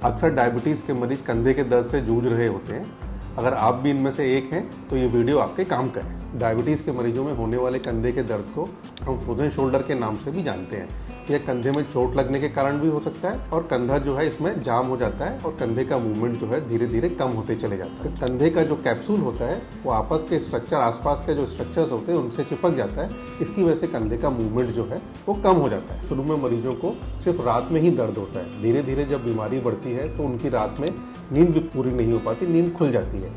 अक्सर डायबिटीज़ के मरीज कंधे के दर्द से जूझ रहे होते हैं। अगर आप भी इनमें से एक हैं तो ये वीडियो आपके काम का है। डायबिटीज़ के मरीजों में होने वाले कंधे के दर्द को हम फ्रोजन शोल्डर के नाम से भी जानते हैं। यह कंधे में चोट लगने के कारण भी हो सकता है और कंधा जो है इसमें जाम हो जाता है और कंधे का मूवमेंट जो है धीरे धीरे कम होते चले जाता है। कंधे का जो कैप्सूल होता है वो आपस के स्ट्रक्चर, आसपास के जो स्ट्रक्चर्स होते हैं उनसे चिपक जाता है। इसकी वजह से कंधे का मूवमेंट जो है वो कम हो जाता है। शुरू में मरीजों को सिर्फ रात में ही दर्द होता है। धीरे धीरे जब बीमारी बढ़ती है तो उनकी रात में नींद भी पूरी नहीं हो पाती, नींद खुल जाती है।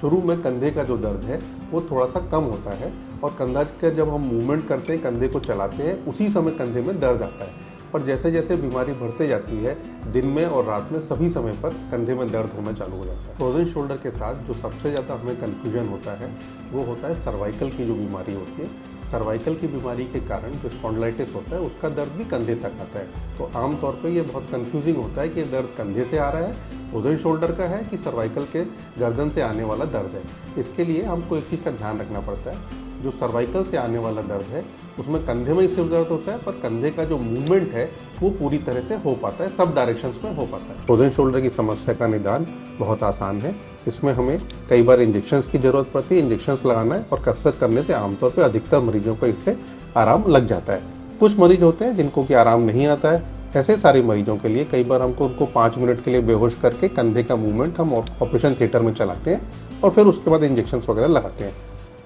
शुरू में कंधे का जो दर्द है वो थोड़ा सा कम होता है और कंधा का जब हम मूवमेंट करते हैं, कंधे को चलाते हैं, उसी समय कंधे में दर्द आता है। और जैसे जैसे बीमारी बढ़ते जाती है, दिन में और रात में सभी समय पर कंधे में दर्द होना चालू हो जाता है। फ्रोजन शोल्डर के साथ जो सबसे ज़्यादा हमें कन्फ्यूजन होता है वो होता है सर्वाइकल की जो बीमारी होती है। सर्वाइकल की बीमारी के कारण जो स्पॉन्डिलाइटिस होता है उसका दर्द भी कंधे तक आता है। तो आमतौर पर ये बहुत कन्फ्यूजिंग होता है कि ये दर्द कंधे से आ रहा है, फ्रोजन शोल्डर का है कि सर्वाइकल के गर्दन से आने वाला दर्द है। इसके लिए हमको एक चीज़ का ध्यान रखना पड़ता है, जो सर्वाइकल से आने वाला दर्द है उसमें कंधे में ही सिर्फ दर्द होता है, पर कंधे का जो मूवमेंट है वो पूरी तरह से हो पाता है, सब डायरेक्शंस में हो पाता है। फ्रोजन शोल्डर की समस्या का निदान बहुत आसान है। इसमें हमें कई बार इंजेक्शंस की जरूरत पड़ती है। इंजेक्शंस लगाना है और कसरत करने से आमतौर पर अधिकतर मरीजों को इससे आराम लग जाता है। कुछ मरीज होते हैं जिनको कि आराम नहीं आता है। ऐसे सारे मरीजों के लिए कई बार हमको उनको 5 मिनट के लिए बेहोश करके कंधे का मूवमेंट हम ऑपरेशन थिएटर में चलाते हैं और फिर उसके बाद इंजेक्शंस वगैरह लगाते हैं।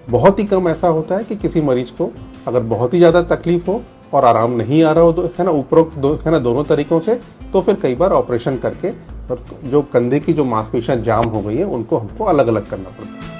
बहुत ही कम ऐसा होता है कि किसी मरीज को अगर बहुत ही ज़्यादा तकलीफ हो और आराम नहीं आ रहा हो, है ना, उपरोक्त है ना दोनों तरीकों से, तो फिर कई बार ऑपरेशन करके और जो कंधे की जो मांसपेशियां जाम हो गई है उनको हमको अलग अलग करना पड़ता है।